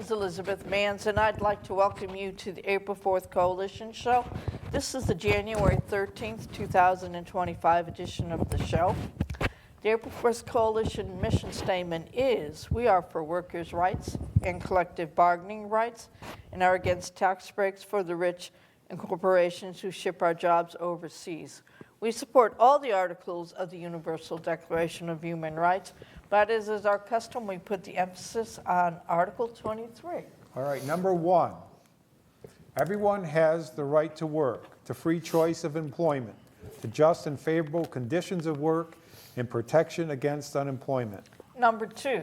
is Elizabeth Manns, and I'd like to welcome you to the April 4th Coalition Show. This is the January 13th, 2025 edition of the show. The April 4th Coalition mission statement is, we are for workers' rights and collective bargaining rights and are against tax breaks for the rich and corporations who ship our jobs overseas. We support all the articles of the Universal Declaration of Human Rights, but as is our custom, we put the emphasis on Article 23. All right, number one, everyone has the right to work, to free choice of employment, to just and favorable conditions of work, and protection against unemployment. Number two,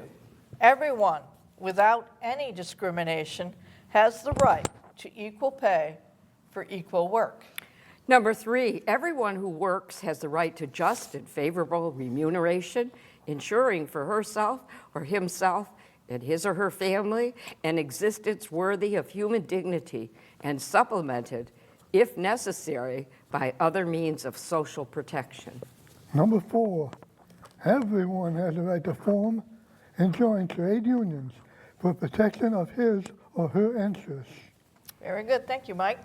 everyone, without any discrimination, has the right to equal pay for equal work. Number three, everyone who works has the right to just and favorable remuneration, ensuring for herself or himself and his or her family an existence worthy of human dignity and supplemented, if necessary, by other means of social protection. Number four, everyone has the right to form and join trade unions for protection of his or her interests. Very good. Thank you, Mike.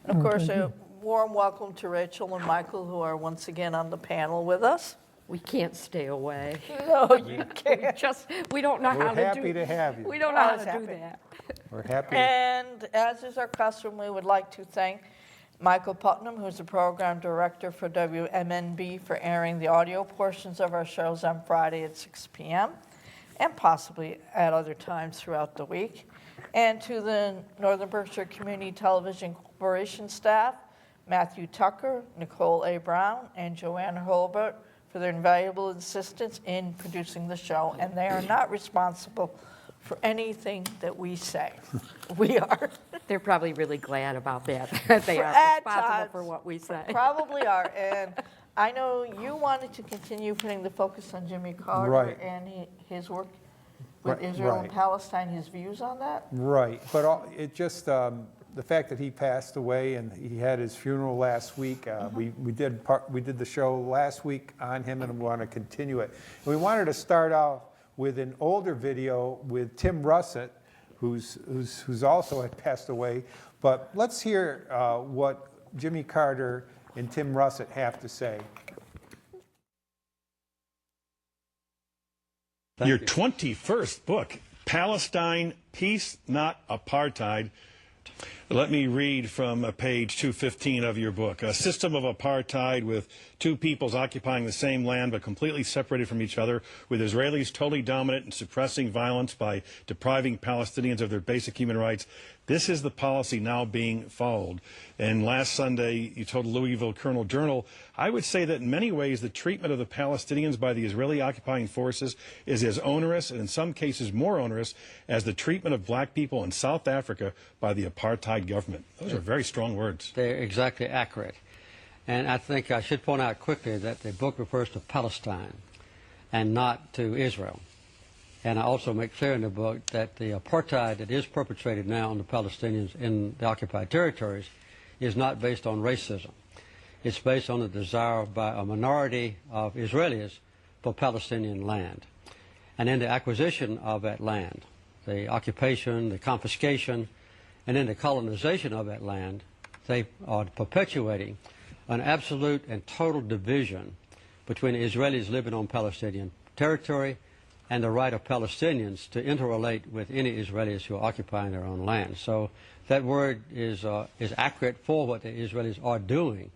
And of course, a warm welcome to Rachel and Michael, who are once again on the panel with us. We can't stay away. No, you can't. We don't know how to do. We're happy to have you. We don't know how Always to do happy. that. We're happy. And as is our custom, we would like to thank Michael Putnam, who's the program director for WMNB, for airing the audio portions of our shows on Friday at 6 p.m. and possibly at other times throughout the week. And to the Northern Berkshire Community Television Corporation staff, Matthew Tucker, Nicole A. Brown, and Joanna Holbert, for their invaluable assistance in producing the show. And they are not responsible for anything that we say. We are. They're probably really glad about that. They are At responsible times, for what we say. Probably are. And I know you wanted to continue putting the focus on Jimmy Carter Right. and his work with Right, Israel and right. Palestine, his views on that. Right, but it just, the fact that he passed away and he had his funeral last week, we did the show last week on him, and we want to continue it. And we wanted to start off with an older video with Tim Russett, who's also had passed away. But let's hear what Jimmy Carter and Tim Russett have to say. Your 21st book, Palestine, Peace, Not Apartheid. Let me read from page 215 of your book. A system of apartheid with two peoples occupying the same land but completely separated from each other, with Israelis totally dominant and suppressing violence by depriving Palestinians of their basic human rights. This is the policy now being followed. And last Sunday, you told Louisville Journal, I would say that in many ways the treatment of the Palestinians by the Israeli occupying forces is as onerous, and in some cases more onerous, as the treatment of black people in South Africa by the apartheid government. Those are very strong words. They're exactly accurate. And I think I should point out quickly that the book refers to Palestine and not to Israel. And I also make clear in the book that the apartheid that is perpetrated now on the Palestinians in the occupied territories is not based on racism. It's based on the desire by a minority of Israelis for Palestinian land. And in the acquisition of that land, the occupation, the confiscation, and then the colonization of that land, they are perpetuating an absolute and total division between Israelis living on Palestinian territory and the right of Palestinians to interrelate with any Israelis who are occupying their own land. So that word is accurate for what the Israelis are doing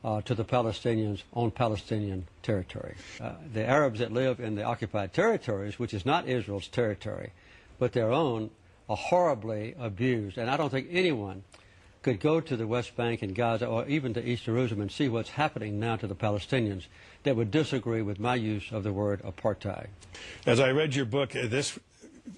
to the Palestinians on Palestinian territory. The Arabs that live in the occupied territories, which is not Israel's territory, but their own, are horribly abused. And I don't think anyone could go to the West Bank and Gaza or even to East Jerusalem and see what's happening now to the Palestinians that would disagree with my use of the word apartheid. As I read your book, this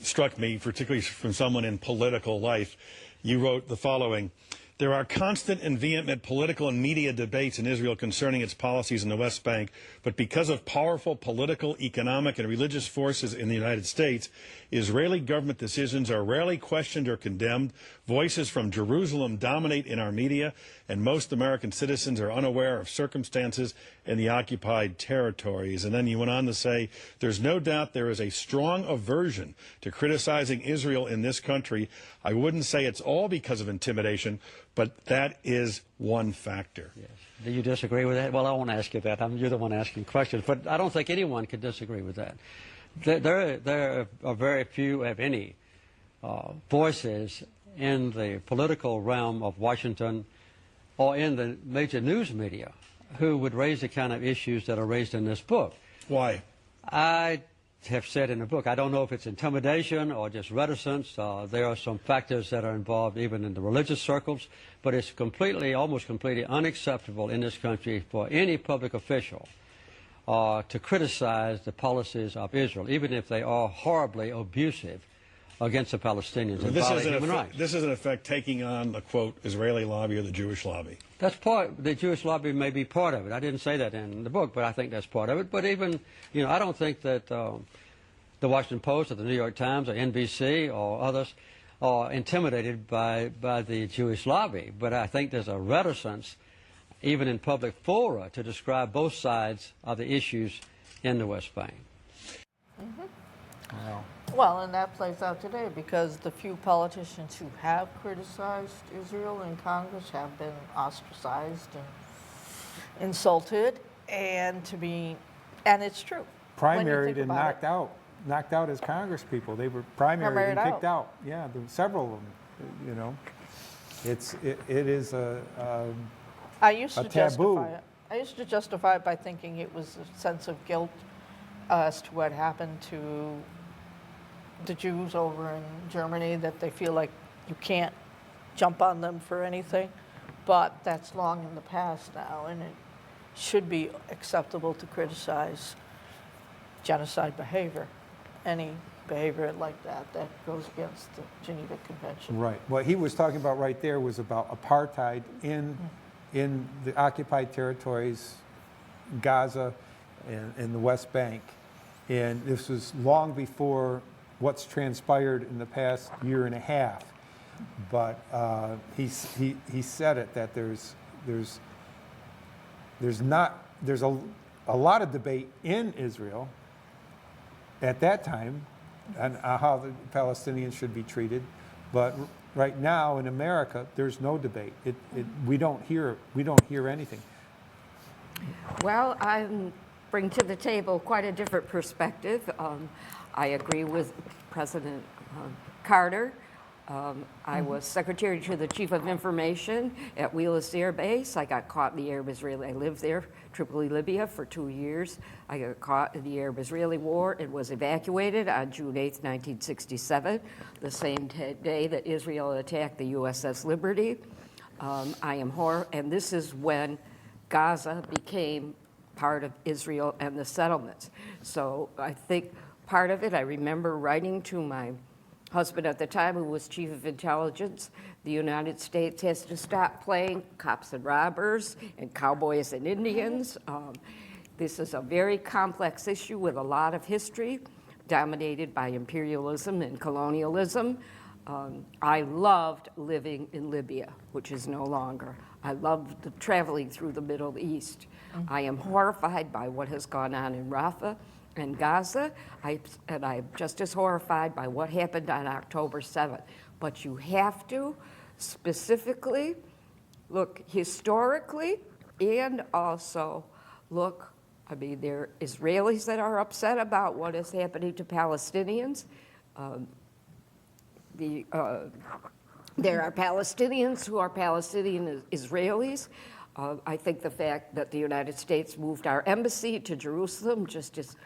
struck me, particularly from someone in political life. You wrote the following: There are constant and vehement political and media debates in Israel concerning its policies in the West Bank, but because of powerful political, economic, and religious forces in the United States, Israeli government decisions are rarely questioned or condemned. Voices from Jerusalem dominate in our media, and most American citizens are unaware of circumstances in the occupied territories. And then you went on to say, there's no doubt there is a strong aversion to criticizing Israel in this country. I wouldn't say it's all because of intimidation, but that is one factor. Yes. Do you disagree with that? Well, I won't ask you that. You're the one asking questions. But I don't think anyone could disagree with that. There are very few, if any, voices in the political realm of Washington or in the major news media who would raise the kind of issues that are raised in this book. Why? I have said in the book, I don't know if it's intimidation or just reticence. There are some factors that are involved even in the religious circles, but it's almost completely unacceptable in this country for any public official to criticize the policies of Israel, even if they are horribly abusive against the Palestinians and violate human rights. This is in effect taking on the, quote, Israeli lobby or the Jewish lobby. That's the Jewish lobby may be part of it. I didn't say that in the book, but I think that's part of it. But even, I don't think that the Washington Post or the New York Times or NBC or others are intimidated by the Jewish lobby. But I think there's a reticence, even in public fora, to describe both sides of the issues in the West Bank. Mm-hmm. Wow. Well, and that plays out today because the few politicians who have criticized Israel in Congress have been ostracized and insulted, and it's true. Primaried and knocked out as Congress people. They were primaried and kicked out. Yeah, there were several of them. It is a I used to taboo. justify it. I used to justify it by thinking it was a sense of guilt as to what happened to the Jews over in Germany, that they feel like you can't jump on them for anything. But that's long in the past now, and it should be acceptable to criticize genocide behavior, any behavior like that goes against the Geneva Convention. Right. What he was talking about right there was about apartheid in the occupied territories, Gaza and the West Bank. And this was long before what's transpired in the past year and a half. But he said it, that there's a lot of debate in Israel at that time on how the Palestinians should be treated, but right now in America there's no debate. We don't hear anything. Well, I bring to the table quite a different perspective. I agree with President Carter. I was secretary to the chief of information at Wheelus Air Base. I got caught in the Arab-Israeli. I lived there, Tripoli, Libya, for 2 years. I got caught in the Arab-Israeli war and was evacuated on June 8, 1967, the same day that Israel attacked the USS Liberty. And this is when Gaza became part of Israel and the settlements. So I think part of it, I remember writing to my husband at the time, who was chief of intelligence, the United States has to stop playing cops and robbers and cowboys and Indians. This is a very complex issue with a lot of history, dominated by imperialism and colonialism. I loved living in Libya, which is no longer. I loved traveling through the Middle East. I am horrified by what has gone on in Rafah and Gaza, and I'm just as horrified by what happened on October 7th. But you have to specifically look historically and also look, there are Israelis that are upset about what is happening to Palestinians. There are Palestinians who are Palestinian Israelis. I think the fact that the United States moved our embassy to Jerusalem just is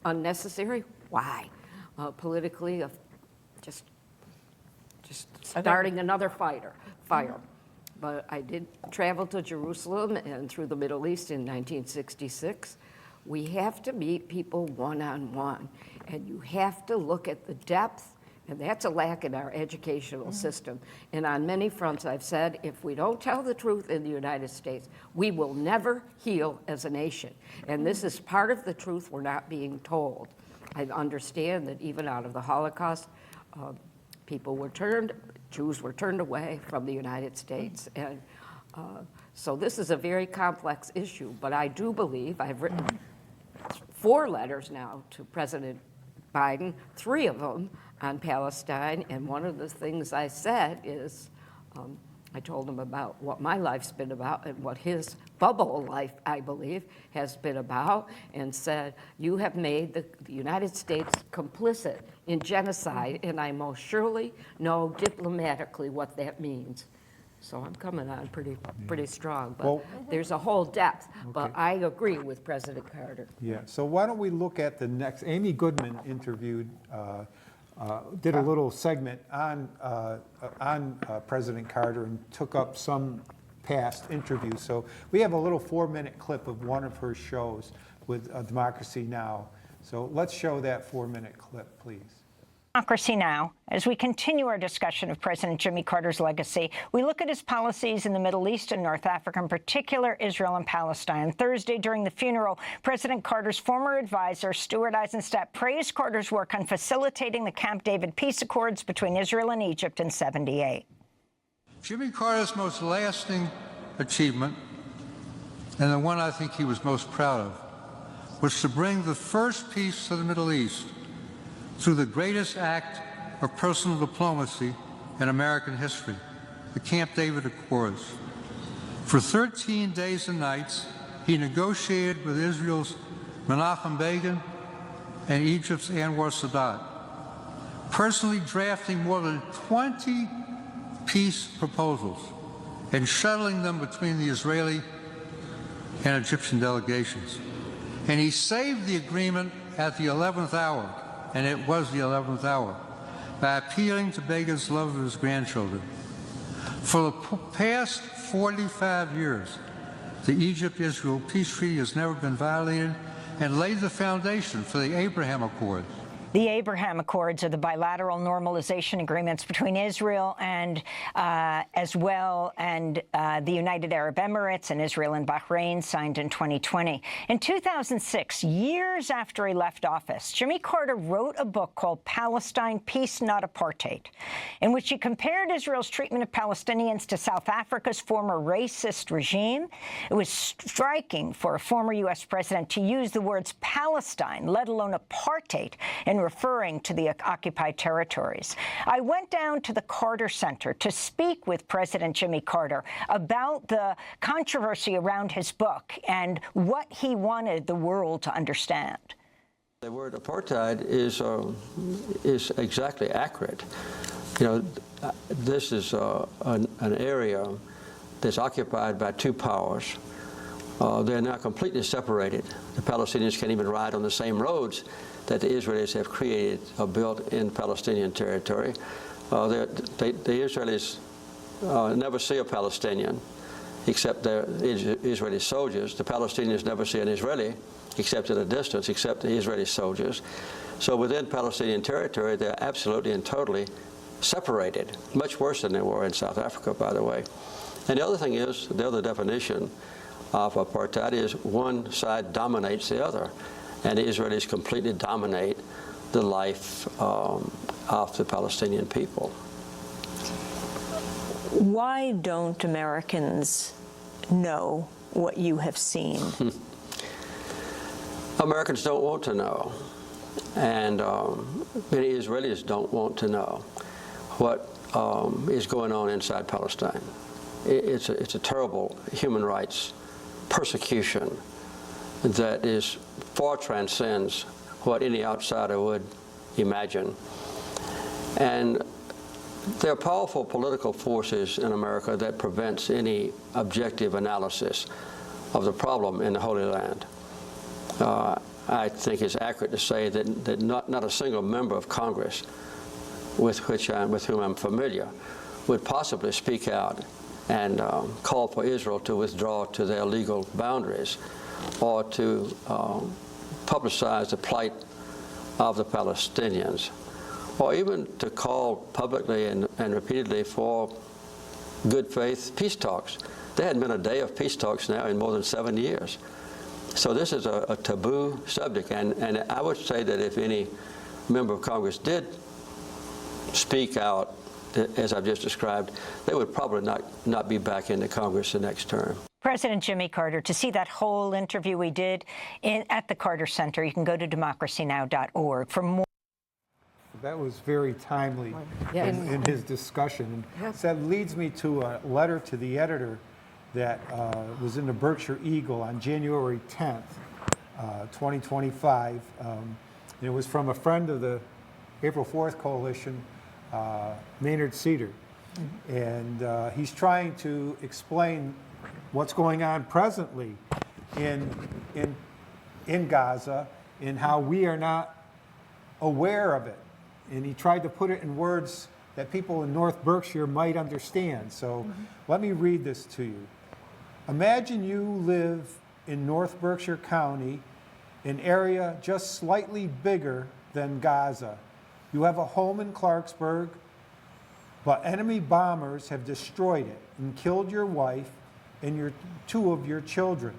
unnecessary. Why? Politically, just starting another fire. But I did travel to Jerusalem and through the Middle East in 1966. We have to meet people one-on-one, and you have to look at the depth And that's a lack in our educational system. And on many fronts, I've said, if we don't tell the truth in the United States, we will never heal as a nation. And this is part of the truth we're not being told. I understand that even out of the Holocaust, Jews were turned away from the United States. And so this is a very complex issue. But I do believe, I've written 4 letters now to President Biden, 3 of them on Palestine, and one of the things I said is, I told him about what my life's been about and what his bubble life, I believe, has been about, and said, you have made the United States complicit in genocide, and I most surely know diplomatically what that means. So I'm coming on pretty strong, but Well- there's a whole depth, but I agree with President Carter. Yeah, so why don't we look at the next, Amy Goodman interviewed, did a little segment on President Carter and took up some past interviews. So we have a little 4-minute clip of one of her shows with Democracy Now! So let's show that 4-minute clip, please. Democracy Now! As we continue our discussion of President Jimmy Carter's legacy, we look at his policies in the Middle East and North Africa, in particular Israel and Palestine. Thursday, during the funeral, President Carter's former advisor, Stuart Eizenstat, praised Carter's work on facilitating the Camp David peace accords between Israel and Egypt in '78. Jimmy Carter's most lasting achievement, and the one I think he was most proud of, was to bring the first peace to the Middle East through the greatest act of personal diplomacy in American history, the Camp David Accords. For 13 days and nights, he negotiated with Israel's Menachem Begin and Egypt's Anwar Sadat, personally drafting more than 20 peace proposals and shuttling them between the Israeli and Egyptian delegations. And he saved the agreement at the 11th hour, and it was the 11th hour, by appealing to Begin's love of his grandchildren. For the past 45 years, the Egypt-Israel peace treaty has never been violated and laid the foundation for the Abraham Accords. The Abraham Accords are the bilateral normalization agreements between Israel and the United Arab Emirates and Israel and Bahrain, signed in 2020. In 2006, years after he left office, Jimmy Carter wrote a book called Palestine, Peace Not Apartheid, in which he compared Israel's treatment of Palestinians to South Africa's former racist regime. It was striking for a former U.S. president to use the words Palestine, let alone apartheid, in referring to the occupied territories. I went down to the Carter Center to speak with President Jimmy Carter about the controversy around his book and what he wanted the world to understand. The word apartheid is exactly accurate. You know, this is an area that's occupied by 2 powers. They're now completely separated. The Palestinians can't even ride on the same roads that the Israelis have created or built in Palestinian territory. The Israelis never see a Palestinian except their Israeli soldiers. The Palestinians never see an Israeli except at a distance, except the Israeli soldiers. So within Palestinian territory, they're absolutely and totally separated, much worse than they were in South Africa, by the way. And the other thing is, the other definition of apartheid is one side dominates the other. And the Israelis completely dominate the life of the Palestinian people. Why don't Americans know what you have seen? Americans don't want to know, and many Israelis don't want to know what is going on inside Palestine. It's a terrible human rights persecution that far transcends what any outsider would imagine. And there are powerful political forces in America that prevents any objective analysis of the problem in the Holy Land. I think it's accurate to say that not a single member of Congress with whom I'm familiar would possibly speak out and call for Israel to withdraw to their legal boundaries, or to publicize the plight of the Palestinians, or even to call publicly and repeatedly for good faith peace talks. There hadn't been a day of peace talks now in more than 7 years. So this is a taboo subject, and I would say that if any member of Congress did speak out, as I've just described, they would probably not be back into Congress the next term. President Jimmy Carter, to see that whole interview we did at the Carter Center, you can go to democracynow.org for more. That was very timely Yes. in his discussion. Yes. So that leads me to a letter to the editor that was in the Berkshire Eagle on January 10th, 2025. And it was from a friend of the April 4th Coalition, Maynard Cedar. And he's trying to explain what's going on presently in Gaza and how we are not aware of it. And he tried to put it in words that people in North Berkshire might understand. So let me read this to you. Imagine you live in North Berkshire County, an area just slightly bigger than Gaza. You have a home in Clarksburg, but enemy bombers have destroyed it and killed your wife and two of your children.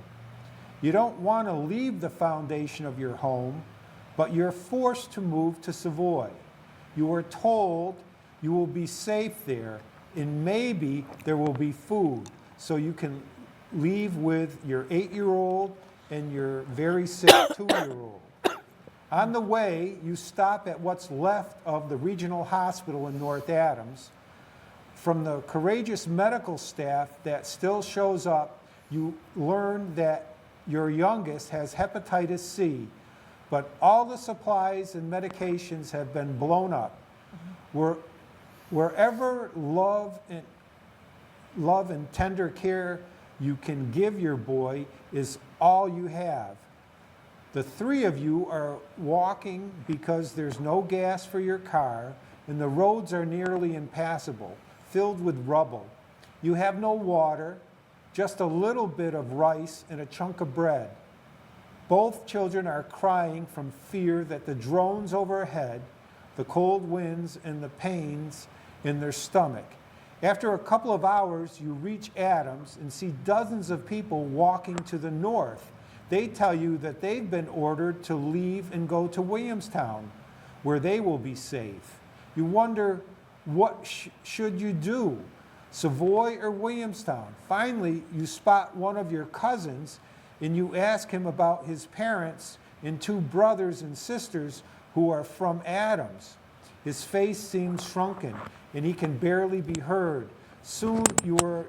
You don't want to leave the foundation of your home, but you're forced to move to Savoy. You are told you will be safe there, and maybe there will be food, so you can leave with your 8-year-old and your very sick 2-year-old. On the way, you stop at what's left of the regional hospital in North Adams. From the courageous medical staff that still shows up, you learn that your youngest has hepatitis C, but all the supplies and medications have been blown up. Wherever love and tender care you can give your boy is all you have. The 3 of you are walking because there's no gas for your car, and the roads are nearly impassable, filled with rubble. You have no water, just a little bit of rice and a chunk of bread. Both children are crying from fear that the drones overhead, the cold winds, and the pains in their stomach. After a couple of hours, you reach Adams and see dozens of people walking to the north. They tell you that they've been ordered to leave and go to Williamstown, where they will be safe. You wonder, what should you do? Savoy or Williamstown? Finally, you spot one of your cousins and you ask him about his parents and 2 brothers and sisters who are from Adams. His face seems shrunken and he can barely be heard. Soon you are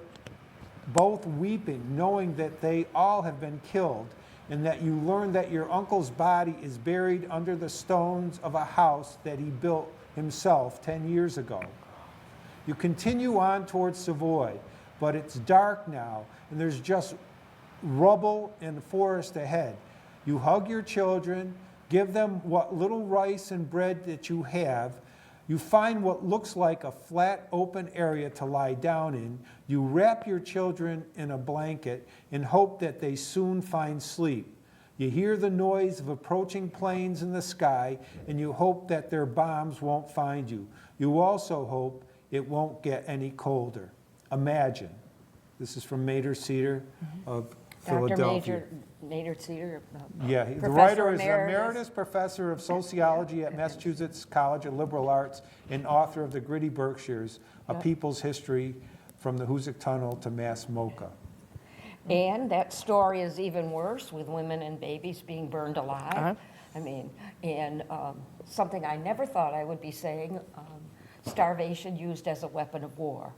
both weeping, knowing that they all have been killed, and that you learn that your uncle's body is buried under the stones of a house that he built himself 10 years ago. You continue on towards Savoy, but it's dark now, and there's just rubble and forest ahead. You hug your children, give them what little rice and bread that you have. You find what looks like a flat, open area to lie down in. You wrap your children in a blanket and hope that they soon find sleep. You hear the noise of approaching planes in the sky, and you hope that their bombs won't find you. You also hope it won't get any colder. Imagine. This is from Maynard Cedar of Philadelphia. Dr. Maynard Cedar. Yeah, the Professor writer is Emeritus. Emeritus Professor of Sociology at Massachusetts College of Liberal Arts and author of The Gritty Berkshires, A People's History from the Hoosick Tunnel to Mass MoCA. And that story is even worse, with women and babies being burned alive. I mean, and something I never thought I would be saying, starvation used as a weapon of war.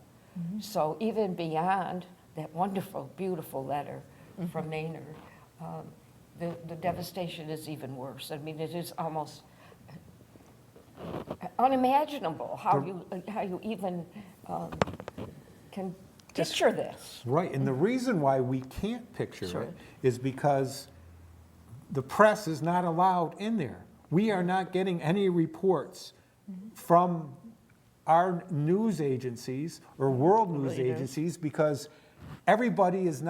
So even beyond that wonderful, beautiful letter from Maynard, the devastation is even worse. I mean, it is almost unimaginable how you even can picture this. Right, and the reason why we can't picture it is because the press is not allowed in there. We are not getting any reports from our news agencies or world news agencies because everybody is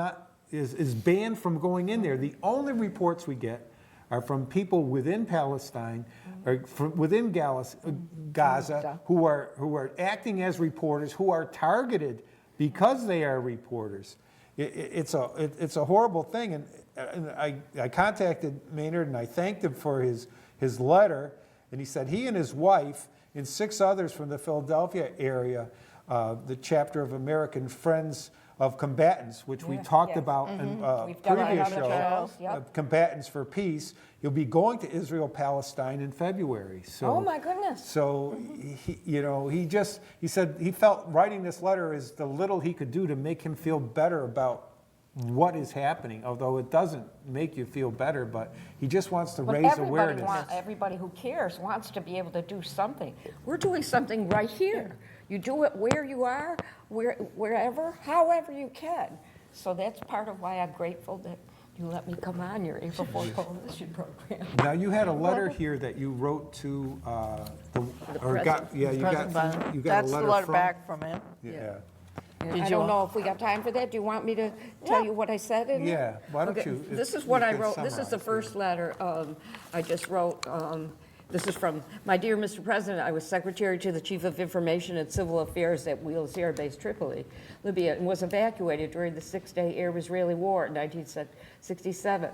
banned from going in there. The only reports we get are from people within Palestine, or from within Gaza, who are acting as reporters, who are targeted because they are reporters. It's a horrible thing, and I contacted Maynard and I thanked him for his letter, and he said he and his wife and 6 others from the Philadelphia area, the chapter of American Friends of Combatants, which we talked about in We've done it previous on the show, shows, yep. Combatants for Peace. You'll be going to Israel, Palestine in February. So, Oh, my goodness. So, he said he felt writing this letter is the little he could do to make him feel better about what is happening, although it doesn't make you feel better, but he just wants to But raise awareness. everybody who cares wants to be able to do something. We're doing something right here. You do it where you are, wherever, however you can. So that's part of why I'm grateful that you let me come on your April Fool's Coalition program. Now, you had a letter here that you wrote to, President Biden. That's the letter back from him. Yeah. And Did I you don't want- know if we got time for that. Do you want me to tell you what I said in it? Yeah, why don't Okay, you- This if is what you I could wrote. This is the summarize, first letter I just wrote. This is from, my dear Mr. President, I was Secretary to the Chief of Information and Civil Affairs at Wheels Air Base, Tripoli, Libya, and was evacuated during the 6-day Arab-Israeli War in 1967.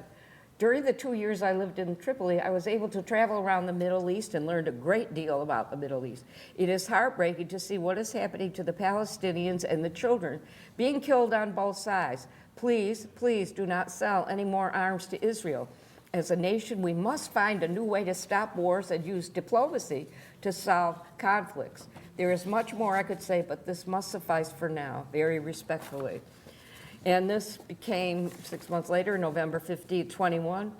During the 2 years I lived in Tripoli, I was able to travel around the Middle East and learned a great deal about the Middle East. It is heartbreaking to see what is happening to the Palestinians and the children being killed on both sides. Please, please do not sell any more arms to Israel. As a nation, we must find a new way to stop wars and use diplomacy to solve conflicts. There is much more I could say, but this must suffice for now. Very respectfully. And this became 6 months later, November 15, 21.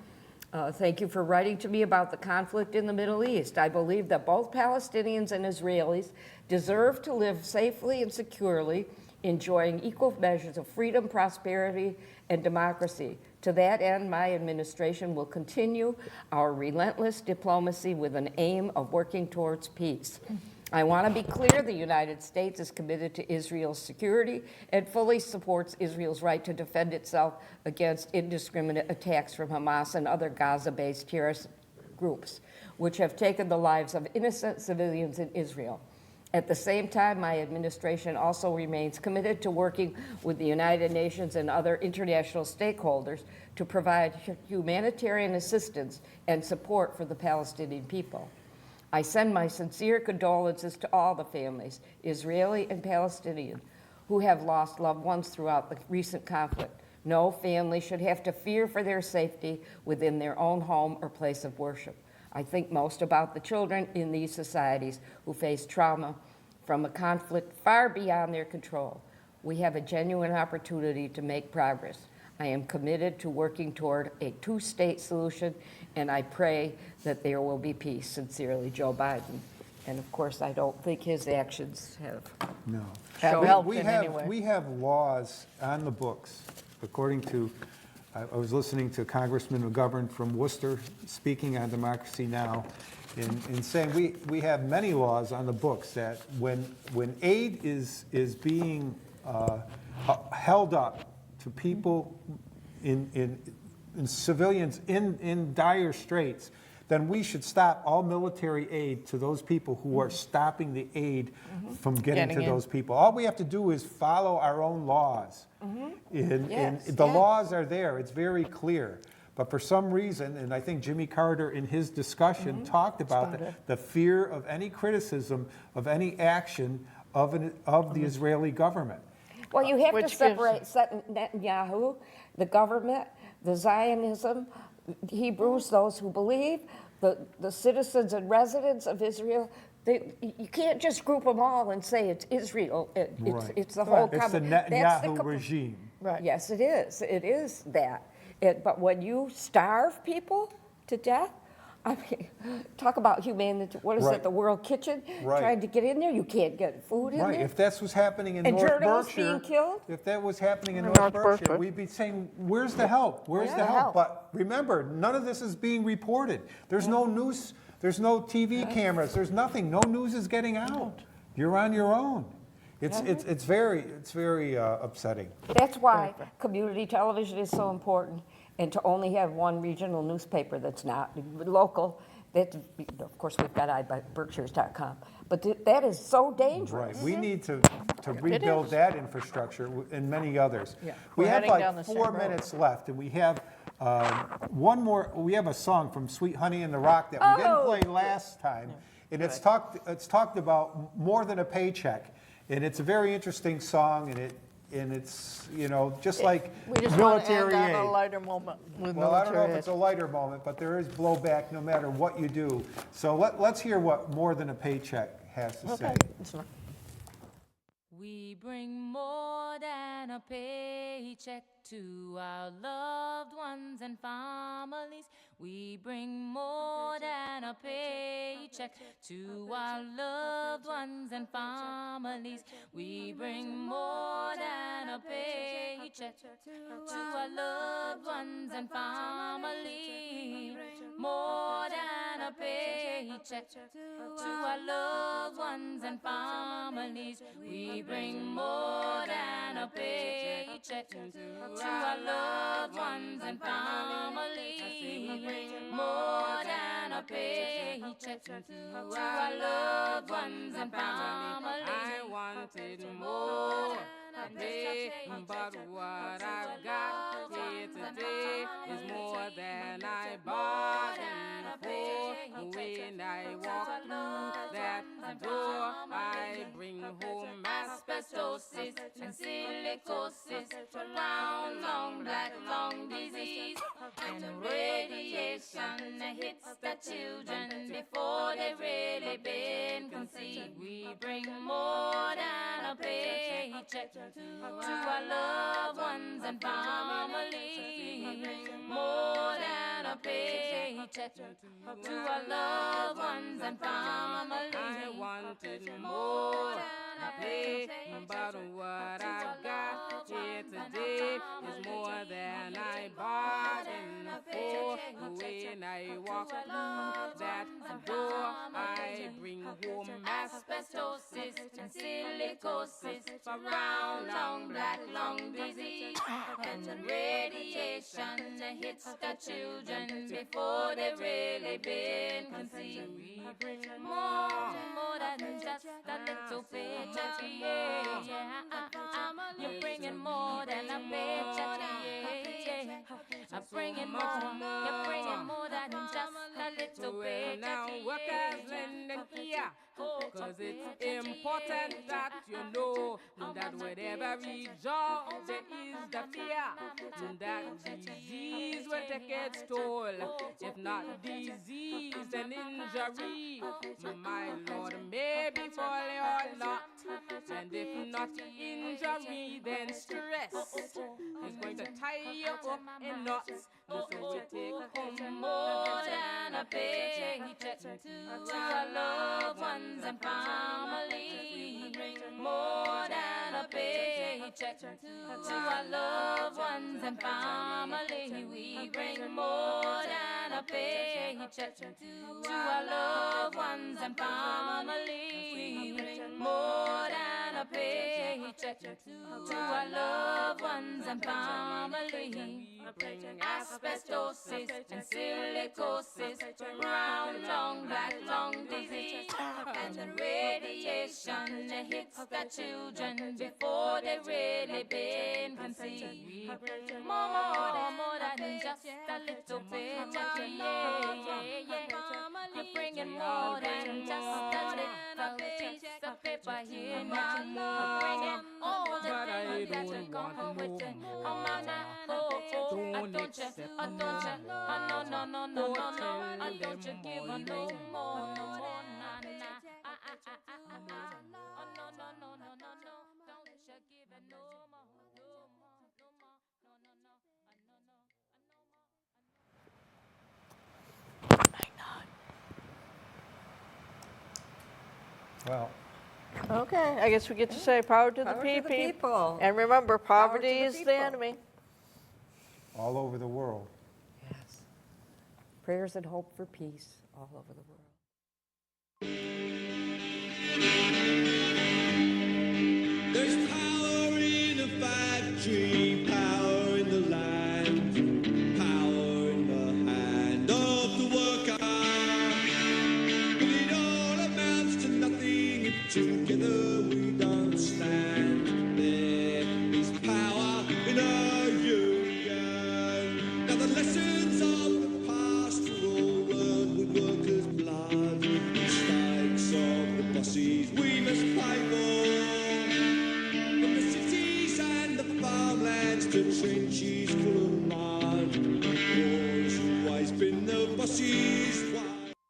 Thank you for writing to me about the conflict in the Middle East. I believe that both Palestinians and Israelis deserve to live safely and securely, enjoying equal measures of freedom, prosperity, and democracy. To that end, my administration will continue our relentless diplomacy with an aim of working towards peace. I want to be clear, the United States is committed to Israel's security and fully supports Israel's right to defend itself against indiscriminate attacks from Hamas and other Gaza-based terrorist groups, which have taken the lives of innocent civilians in Israel. At the same time, my administration also remains committed to working with the United Nations and other international stakeholders to provide humanitarian assistance and support for the Palestinian people. I send my sincere condolences to all the families, Israeli and Palestinian, who have lost loved ones throughout the recent conflict. No family should have to fear for their safety within their own home or place of worship. I think most about the children in these societies who face trauma from a conflict far beyond their control. We have a genuine opportunity to make progress. I am committed to working toward a two-state solution, and I pray that there will be peace. Sincerely, Joe Biden. And of course, I don't think his actions have. No. Have helped in any way. We have laws on the books, according to, I was listening to Congressman McGovern from Worcester speaking on Democracy Now! In saying we have many laws on the books that when aid is being held up to people in civilians in dire straits, then we should stop all military aid to those people who are stopping the aid from getting to those people. All we have to do is follow our own laws. The laws are there. It's very clear. But for some reason, and I think Jimmy Carter in his discussion talked about the fear of any criticism of any action of the Israeli government. Well, you have Which to gives- separate Netanyahu, the government, the Zionism, the Hebrews, those who believe, the citizens and residents of Israel. You can't just group them all and say it's Israel. It's the whole It's the Netanyahu regime. Right. Yes, it is. It is that. But when you starve people to death, I mean, talk about humanity. What is Right. it, the World Kitchen? Right. Trying to get in there, you can't get food in Right, there. if that's what's happening in And North journalists Berkshire, being killed? if that was happening in In North North Berkshire, Berkshire. we'd be saying, where's the help? Where's the help? But remember, none of this is being reported. There's no news, there's no TV cameras, there's nothing. No news is getting out. You're on your own. It's very upsetting. That's why community television is so important. and to only have one regional newspaper that's not local, that, of course, we've got iBerkshires.com, but that is so dangerous. Right, we need to rebuild that infrastructure and many others. Yeah. We We're have heading down the like same 4 road. minutes left, and we have one more, we have a song from Sweet Honey and the Rock that we didn't Oh. play last time, and it's talked about more than a paycheck, and it's a very interesting song, and it's, you know, just like We just want to end military on aid. a lighter moment with Well, I don't know if military it's aid. a lighter moment, but there is blowback no matter what you do. So let's hear what More Than a Paycheck has to say. Okay. It's not- We bring more than a paycheck to our loved ones and families. We bring more than a paycheck to our loved ones and families. We bring more than a paycheck to our loved ones and families. More than a paycheck to our loved ones and families. We bring more than a paycheck to our loved ones and families. More than a paycheck to our loved ones and families. I wanted more today, but what I've got here today is more than I bargained for. When I walk through that door, I bring home Asbestosis and silicosis, round, long, black, lung disease, and radiation hits the children before they've really been conceived. We bring more than a paycheck to our loved ones and families. More than a paycheck to our loved ones and families. I wanted more today, but what I've got here today is more than I bargained for. When I walk through that door, I bring home Asbestosis and silicosis, round, long, black, lung disease, and radiation hits the children before they've really been conceived. We bring more than just a little paycheck, yeah. You're bringing more than a paycheck, yeah. I'm bringing more, you're bringing more than just a little paycheck. now workers lending here, cause it's important that you know that with every job there is the fear that disease will take its toll. If not disease, then injury, my Lord, may befall your lot. And if not injury, then stress is going to tie you up in knots. So we take home more than a paycheck to our loved ones and family. More than a paycheck to our loved ones and family. We bring more than a paycheck to our loved ones and family. More than a paycheck to our loved ones and family. Asbestosis and silicosis, round, long, black, lung disease, and radiation hits the children before they've really been conceived. More than just a little paycheck, yeah. You're bringing more than just a little piece of paper here now. You're bringing all the things that you come with you. Oh, man, don't you give her no more, don't you give her no more. Well, Okay, I guess we get to say power to the Power to the people. And remember, poverty the is the people. enemy. all over the world. Yes. Prayers and hope for peace all over the world. There's power in a factory.